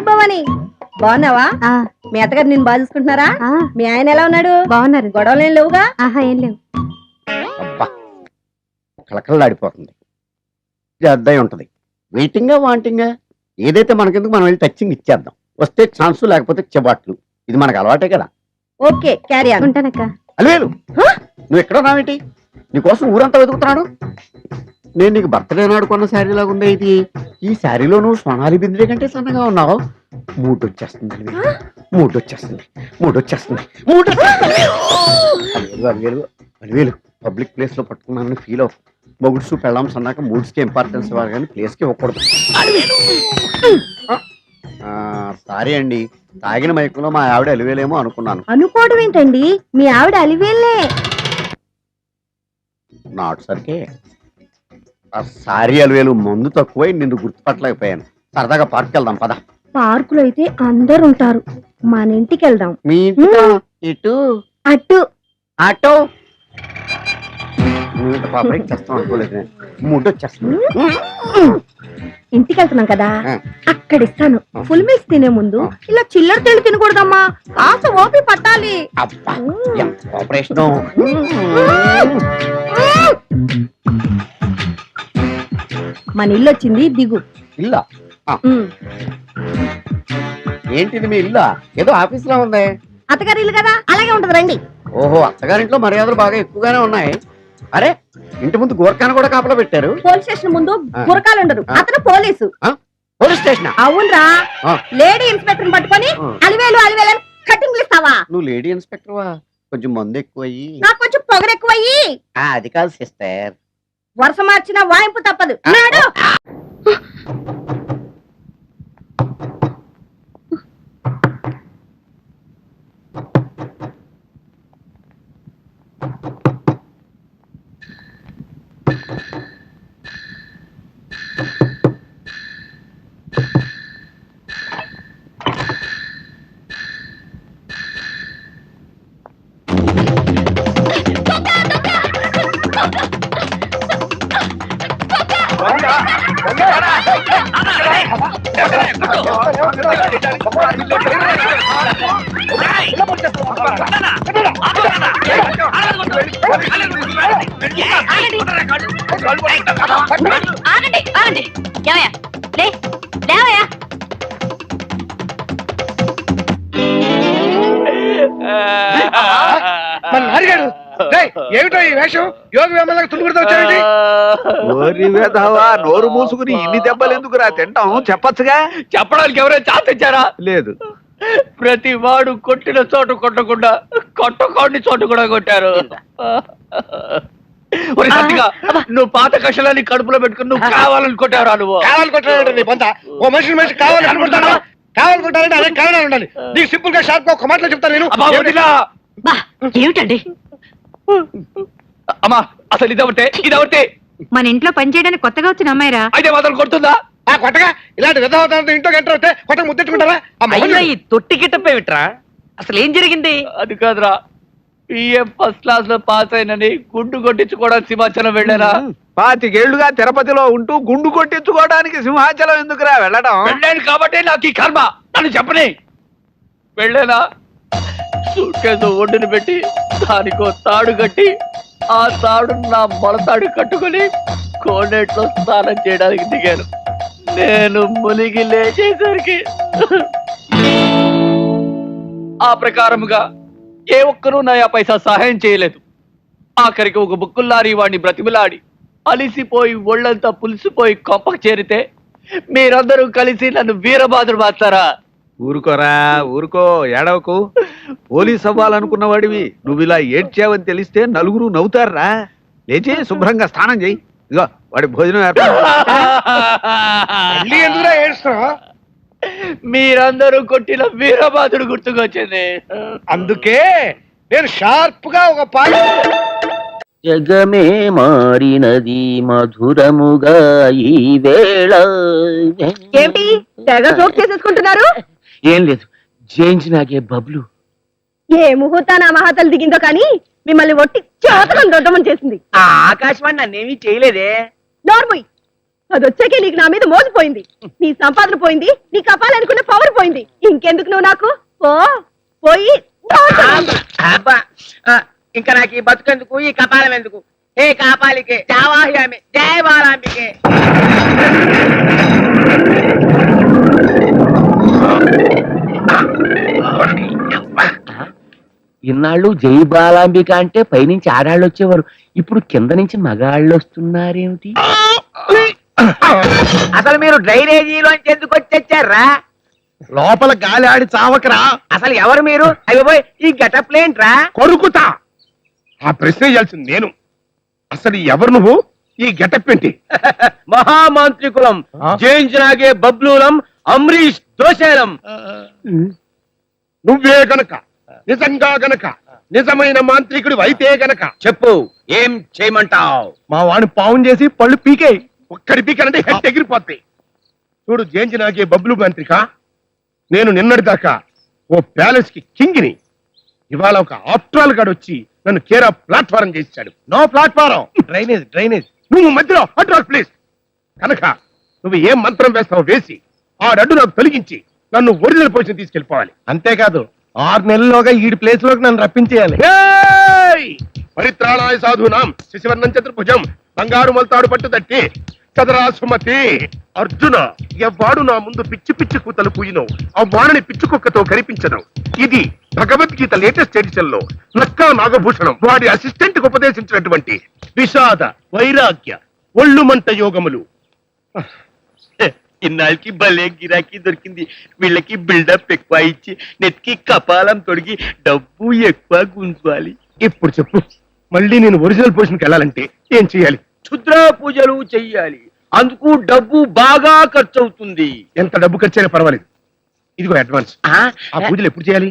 Hi Bhavani, బాగున్నావా? మీ అత్తగారు నిన్ను బాగా చూసుకుంటున్నారా? మీ ఆయన ఎలా ఉన్నాడు? బాగున్నారు. గొడవలు ఏం లేవుగా? ఏం లేవు. అబ్బా కలకల్లాడిపోతుంది. అద్దయి ఉంటది. వెయిటింగా వాంటింగా ఏదైతే మనకెందుకు మనం వెళ్ళి టచ్చింగ్ ఇచ్చేద్దాం. వస్తే ఛాన్స్ లేకపోతే చెబాట్లు. ఇది మనకు అలవాటే కదా. Okay carry on. ఉంటానక్క. అలివేలు నువ్వు ఎక్కడ ఉన్నావేంటి? నీకోసం ఊరంతా వెతుకుతున్నాడు. నేను నీకు బర్త్డే నాడు కొన్న శారీ లాగా ఉందే ఇది. ఈ శారీలో నువ్వు సోనాలి బింద్రే కంటే సన్నగా ఉన్నావు. మూటొచ్చేస్తుంది అలివేలు పబ్లిక్ ప్లేస్ లో పట్టుకున్నానని ఫీల్ అవ్వ. మొగుడ్స్ పెళ్ళాం సన్నాక మూడ్స్ కి ఇంపార్టెన్స్ ఇవ్వాలి కానీ ప్లేస్ కి ఇవ్వకూడదు. సారీ అండి, తాగిన మైకులో మా ఆవిడ అలివేలేమో అనుకున్నాను. అనుకోవడం ఏంటండి, మీ ఆవిడ అలివేలే. నాట్ సరికే. సారీ అలివేలు, మందు తక్కువై నిన్ను గుర్తుపట్టలేకపోయాను. సరదాగా పార్క్ వెళ్దాం పద. పార్కులో అయితే అందరు ఉంటారు, మన ఇంటికి వెళ్దాం. మీ ఇంటికి ఇటు అటు ఆటో చేస్తాం అనుకోలేదు. మూటొచ్చేస్తుంది. ఇంటికి వెళ్తున్నాం కదా, అక్కడ ఇస్తాను. ఫుల్ మీల్స్ తినే ముందు ఇలా చిల్లర తెళ్ళు తినకూడదమ్మా, కాస్త ఓపి పట్టాలి. అబ్బా ఎంత ఆపరేషన్. మన ఇల్లు వచ్చింది, దిగు. ఇల్లా? ఏంటిది మీ ఇల్లా? ఏదో ఆఫీస్ లో ఉంది. అత్తగారి ఇల్లు కదా, అలాగే ఉంటది రండి. ఓహో, అత్తగారింట్లో మర్యాదలు బాగా ఎక్కువగానే ఉన్నాయి. అరే ఇంటి ముందు గోర్ఖాను కూడా కాపలా పెట్టారు. పోలీస్ స్టేషన్ ముందు గురకాలు ఉండరు, అతను పోలీసు. Police station? అవునరా, లేడీ ఇన్స్పెక్టర్ పట్టుకొని అలివేలు అలివేలు కటింగ్ ఇస్తావా? నువ్వు లేడీ ఇన్స్పెక్టర్ వా? కొంచెం మందు ఎక్కువయ్యి, నాకు కొంచెం పొగరు ఎక్కువయ్యి. అది కాదు సిస్టర్, వరుస మార్చిన వాయింపు తప్పదు. నాడు ఏమిటో ఈ వేషం? యోగి వేమలకు తుడుగుడుతో వచ్చారండి. నోరు మూసుకుని ఇన్ని దెబ్బలు ఎందుకురా తింటాం? చెప్పచ్చుగా. చెప్పడానికి ఎవరైనా ఛాన్స్ ఇచ్చారా? లేదు. ప్రతి వాడు కొట్టిన చోటు కొట్టకుండా కొట్టకోండి చోటు కూడా కొట్టారు. నువ్వు పాత కషాలని కడుపులో పెట్టుకుని నువ్వు కావాలని కొట్టావురా? నువ్వు కావాలనుకుంటానండి. ఓ మనిషి కావాలనుకుంటాను. కావాలనుకుంటానంటే అదే కారణాలు ఉండాలి. నీకు సింపుల్ గా షార్ప్ గా ఒక మాటలో చెప్తాను నేను. ఏమిటండి అమ్మా, అసలు ఇదొకటే మన ఇంట్లో పనిచేయడానికి కొత్తగా వచ్చిన అమ్మాయిరా? అయితే మాత్రం కొడుతుందా? కొట్టగా ఇలాంటి విధవతాలతో ఇంట్లో ఎంటర్ అవుతే కొట్టగా ముద్దెట్టుకుంటారా? ఈ తొట్టి గిట్టపై విట్రా, అసలు ఏం జరిగింది? అది కాదురా, పిఎం ఫస్ట్ క్లాస్ లో పాస్ అయినని గుండు కొట్టించుకోవడానికి సింహాచలం వెళ్ళారా? 25 ఏళ్లుగా తిరుపతిలో ఉంటూ గుండు కొట్టించుకోవడానికి సింహాచలం ఎందుకురా వెళ్ళడం? వెళ్ళాను కాబట్టి నాకు ఈ కర్మ. నన్ను చెప్పని వెళ్ళానా? సూట్ కేసు ఒడ్డును పెట్టి దానికో తాడు కట్టి ఆ తాడు నా మొలతాడు కట్టుకుని కోనేట్లో స్నానం చేయడానికి దిగాను. నేను మునిగి లేచేసరికి ఆ ప్రకారముగా ఏ ఒక్కరూ నా పైసా సహాయం చేయలేదు. ఆఖరికి ఒక బుక్కుల్లారి వాడిని బ్రతిమిలాడి అలిసిపోయి ఒళ్ళంతా పులిసిపోయి కొంపకు చేరితే మీరందరూ కలిసి నన్ను వీరబాదుడు మాట్లారా? ఊరుకోరా, ఊరుకో, ఏడవకు. పోలీస్ అవ్వాలనుకున్న వాడివి నువ్వు ఇలా ఏడ్చావని తెలిస్తే నలుగురు నవ్వుతారా. లేచి శుభ్రంగా స్నానం చెయ్యి. ఇగో వాడి భోజనం ఎందుకురా ఏడుస్తున్నావు? మీరందరూ కొట్టిన వీరబాదుడు గుర్తుకొచ్చింది. అందుకే నేను షార్ప్ గా ఒక పాట. జగమే మారినది మధురముగా ఈ వేళ. ఏమిటి తెగ జోక్ చేసేసుకుంటున్నారు? ఏం లేదు, జయించినాకే బబ్లు. ఏ ముహూర్తాన మహాతలు దిగిందో కానీ మిమ్మల్ని ఒట్టి చేతకం దొడ్డమని చేసింది. ఆకాశవాణి నన్నేమీ చేయలేదే. నోర్ముయ్, అది వచ్చాకే నీకు నా మీద మోసపోయింది. నీ సంపాదన పోయింది, నీ కపాలనుకున్న పవర్ పోయింది. ఇంకెందుకు నువ్వు నాకు పోయి అబ్బా ఇంకా నాకు ఈ బతుకెందుకు, ఈ కపాలం ఎందుకు? ఏ కాపాలికే జావాహ్యామి జయ బాలాంబికే. ఇన్నాళ్ళు జై బాలాంబిక అంటే పైనుంచి ఆడాళ్ళు వచ్చేవారు, ఇప్పుడు కింద నుంచి మగాళ్ళు వస్తున్నారేమిటి? అసలు మీరు డ్రైనేజీలోంచి ఎందుకు వచ్చారా? లోపల గాలి ఆడి చావకరా. అసలు ఎవరు మీరు? అయ్యో ఈ గెటప్ లేంట్రా? కొరుకుతా. ఆ ప్రశ్న ఇయ్యాల్సింది నేను. అసలు ఎవరు నువ్వు? ఈ గెటప్ ఏంటి? మహామాంత్రికులం, జయించినాగే బబ్లూలం, అమ్రీష్ దోషేలం. నువ్వే గనక నిజంగా గనక నిజమైన మాంత్రికుడు అయితే గనక చెప్పు, ఏం చేయమంటావు? మా వాడిని పావును చేసి పళ్ళు పీకే. ఒక్కడి పీకనంటే హెడ్ ఎగిరిపోతాయి. చూడు జేంజినాగే బబ్లు మాంత్రిక, నేను నిన్నటి దాకా ఓ ప్యాలెస్ కి కింగిని. ఇవాళ ఒక ఆఫ్ట్రాల్ గాడు వచ్చి నన్ను కేరా ప్లాట్ఫారం చేశాడు. No platform, drainage drainage. నువ్వు మధ్యలో అడ్రాల్ ప్లీజ్. కనుక నువ్వు ఏం మంత్రం వేస్తావు వేసి ఆ అడ్డు నాకు తొలగించి నన్ను ఒరిజినల్ పొజిషన్ తీసుకెళ్ళిపోవాలి. అంతేకాదు 6 నెలల్లోగా ఈ ప్లేస్ లోకి నన్ను రప్పించేయాలి. పరిత్రాణాయ సాధూనాం శశివర్ణం చతుర్భుజం బంగారు మల్తాడు పట్టు తట్టి చదరా సుమతి. అర్జున, ఎవ్వాడు నా ముందు పిచ్చి పిచ్చి కూతలు కూయినో ఆ వాణిని పిచ్చుకుక్కతో కనిపించను. ఇది భగవద్గీత లేటెస్ట్ ఎడిషన్ లో నక్కా నాగభూషణం వాడి అసిస్టెంట్ కు ఉపదేశించినటువంటి విషాద వైరాగ్య ఒళ్ళుమంట యోగములు. ఇన్నాళ్ళకి భలే గిరాకీ దొరికింది. వీళ్ళకి బిల్డప్ ఎక్కువ ఇచ్చి నెత్తికి కపాలం తొడిగి డబ్బు ఎక్కువ గుంజాలి. ఇప్పుడు చెప్పు, మళ్ళీ నేను ఒరిజినల్ పొజిషన్కి వెళ్ళాలంటే ఏం చేయాలి? క్షుద్ర పూజలు చెయ్యాలి. అందుకు డబ్బు బాగా ఖర్చు అవుతుంది. ఎంత డబ్బు ఖర్చైనా పర్వాలేదు. ఇదిగో అడ్వాన్స్. ఆ పూజలు ఎప్పుడు చేయాలి?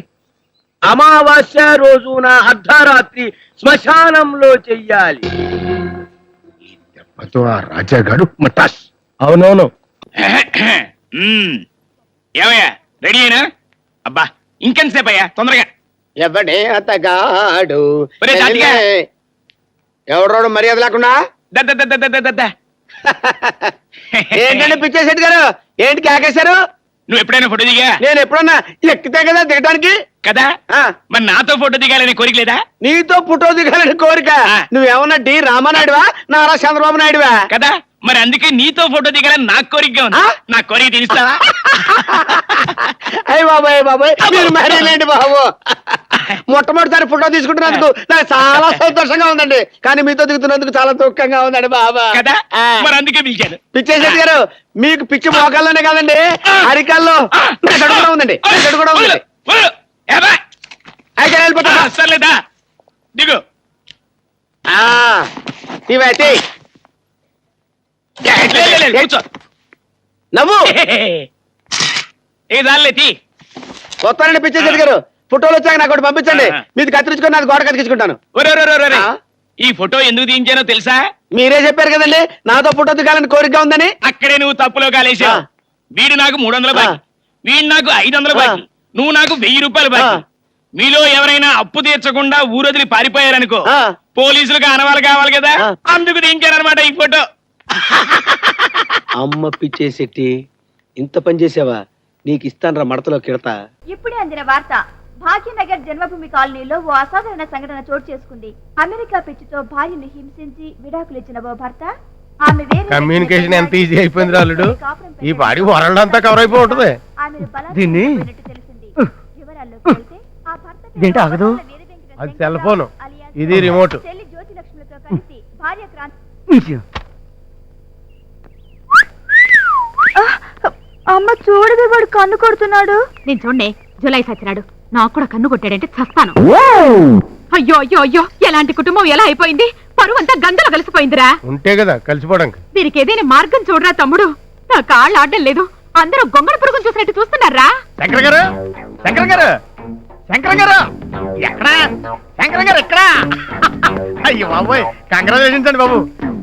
అమావాస్య రోజున అర్ధరాత్రి శ్మశానంలో చెయ్యాలి. దెబ్బతో ఆ రాజాగాడు మటాష్. అవునవును. ఏమయ్యా రెడీ అయినా? అబ్బా ఇంకెంతసేపు అయ్యా, తొందరగా. ఎవడే అతగాడు ఒరే తాతిగా. ఎవరోడు మర్యాద లేకుండా ఏంటంటే పిచ్చేశెట్టి గారు, ఏంటి కేకేశారు? నువ్వు ఎప్పుడైనా ఫోటో దిగా? నేను ఎప్పుడన్నా ఎక్కితే కదా దిగడానికి. కదా ఆ, మరి నాతో ఫోటో దిగాలని కోరిక లేదా? నీతో ఫోటో దిగాలని కోరిక. నువ్వేమన్నా డి రామానాయుడువా, నారా చంద్రబాబు నాయుడువా? కదా మరి అందుకే నీతో ఫోటో దిగాలని నాకు కోరికగా ఉంది. నా కోరిక తీరుస్తావా? అయ్య బాబాయ్ బాబాయ్, మీరు మరేలేండి బాబు. మొట్టమొదటిసారి ఫోటో తీసుకుంటున్నందుకు నాకు చాలా సంతోషంగా ఉందండి, కానీ మీతో దిగుతున్నందుకు చాలా దుఃఖంగా ఉందండి బాబా. కదా మరి అందుకే పిలిచాను. పిచ్చేశెట్టి గారు, మీకు పిచ్చి మోకాల్లోనే కాదండి, అరికాల్లో మెదడు కూడా ఉందండి. మెదడు కూడా ఉందండి. అయితే వెళ్ళిపోతా. సర్లేదా దిగు. ఇవైతే కూర్చో. నవ్వు ఏ దానిలే తీ. వస్తానండి పిచ్చేశెట్టి గారు. ఫోటోలు వచ్చాక నాకు ఒకటి పంపించండి, మీది కత్తిరించుకొని నాది గోడ కత్తిరించుకుంటాను. ఈ ఫోటో ఎందుకు తీయించానో తెలుసా? మీరే చెప్పారు కదండి నాతో ఫోటో దిగాలని కోరికగా ఉందని. అక్కడే నువ్వు తప్పులో కాలేసావు. వీడు నాకు 300 బాకీ, వీడు నాకు 500 బాకీ, నువ్వు నాకు 1000 రూపాయలు బాకీ. మీలో ఎవరైనా అప్పు తీర్చకుండా ఊరొదిలి పారిపోయారనుకో, పోలీసులకు అనవాళ్ళు కావాలి కదా, అందుకు దించారనమాట ఈ ఫోటో. అమ్మ పిచ్చేశెట్టి, ఇంత పని చేసావా? నీకు ఇస్తానరా మడతలో కిడతా. ఇప్పుడే అందిన వార్త. భాగ్యనగర్ జన్మభూమి కాలనీలో ఓ అసాధారణ సంఘటన చోటు చేసుకుంది. అమెరికా పిచ్చితో భార్యను హింసించి విడాకులిచ్చిన ఓ భర్త ఆమె కమ్యూనికేషన్ ఎంత ఈజీ అయిపోయింది రాలుడు. ఈ పాడి వరల్డ్ అంతా కవర్ అయిపోయి ఉంటుంది. దీన్ని ఇదేంటి ఆగదు? అది సెల్ ఫోన్, ఇది రిమోట్. జ్యోతిలక్ష్మితో కలిసి భార్య క్రాంతి. అమ్మ చూడవే, వాడు కన్ను కొడుతున్నాడు. నేను చూడండి, జులై సచ్చినాడు. నాకు కూడా కన్ను కొట్టాడంటే చస్తాను. అయ్యో అయ్యో అయ్యో, ఎలాంటి కుటుంబం ఎలా అయిపోయింది? పరువంతా గంగలో కలిసిపోయిందిరా. ఉంటే కదా కలిసిపోవడానికి. దీనికి ఏదైనా మార్గం చూడరా తమ్ముడు. నా కాళ్ళు ఆడడం లేదు, అందరూ గొంగళ పురుగును చూసినట్టు చూస్తున్నారా? శంకర్ గారు, శంకర్ గారు, శంకర్ గారు ఎక్కడా? శంకర్ గారు ఎక్కడా? అయ్యో బాబోయ్, కంగ్రాచులేషన్స్ అండి బాబు.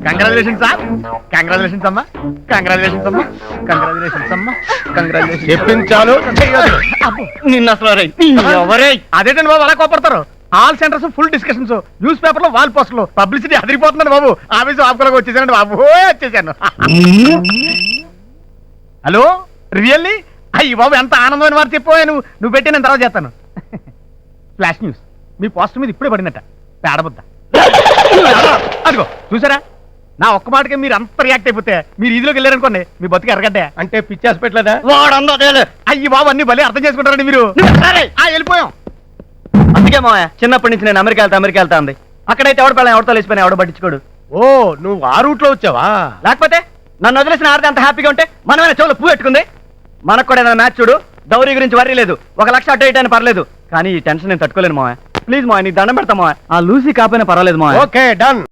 కంగ్రాచులేషన్స్ సార్, కంగ్రాచులేషన్స్ అమ్మా, కంగ్రాచులేషన్స్ అమ్మా, కంగ్రాచులేషన్స్ అమ్మా, కంగ్రాచులేషన్స్. చెప్పించాలు నిన్న అసలు ఎవరే అదేంటండి బాబు అలా కోపడతారు? All centres full discussions, newspaper లో వాల్ పోస్టర్లు, పబ్లిసిటీ అదిరిపోతున్నాను బాబు. ఆఫీసు ఆపుకోలేక వచ్చేసానండి బాబు, వచ్చేసాను. Hello, really? అయ్యి బాబు, ఎంత ఆనందమైన వారు చెప్పావు. నువ్వు పెట్టి నేను తర్వాత చేస్తాను. ఫ్లాష్ న్యూస్, మీ పోస్టర్ మీద ఇప్పుడే పడిందట. పేడబుద్ద. అదిగో చూసారా, నా ఒక్క మాటకే మీరు అంత రియాక్ట్ అయిపోతే మీరు ఈదిలోకి వెళ్ళారనుకోండి, మీ బతుకు ఎరగడ్డే. అంటే పిచ్చేసి పెట్టలేదా? అయ్యి బాబు, అన్ని భలే అర్థం చేసుకుంటారండి మీరు. వెళ్ళిపోయాం. అందుకే మావయ్య చిన్నప్పటి నుంచి నేను అమెరికా వెళ్తా ఉంది. అక్కడైతే ఎవడ పిల్లలు ఎవరితో లేచిపోయినా ఎవడ పట్టించుకోడు. ఓ, నువ్వు ఆ రూట్ లో వచ్చావా? లేకపోతే నన్ను వదిలేసిన ఆడితే అంత హ్యాపీగా ఉంటే మనమైనా చెవులు పువ్వు పెట్టుకుంది. మనకు కూడా ఏదైనా మ్యాచ్ చూడు, దౌరీ గురించి వర్రీ లేదు, 1 లక్ష అటు ఇటు అయినా పర్లేదు, కానీ ఈ టెన్షన్ నేను తట్టుకోలేను మావయ్య. ప్లీజ్ మావయ్య, నీకు దండం పెడతా మావయ్య. ఆ లూసీ కాపోయినా పర్వాలేదు మావయ్య. Okay, done.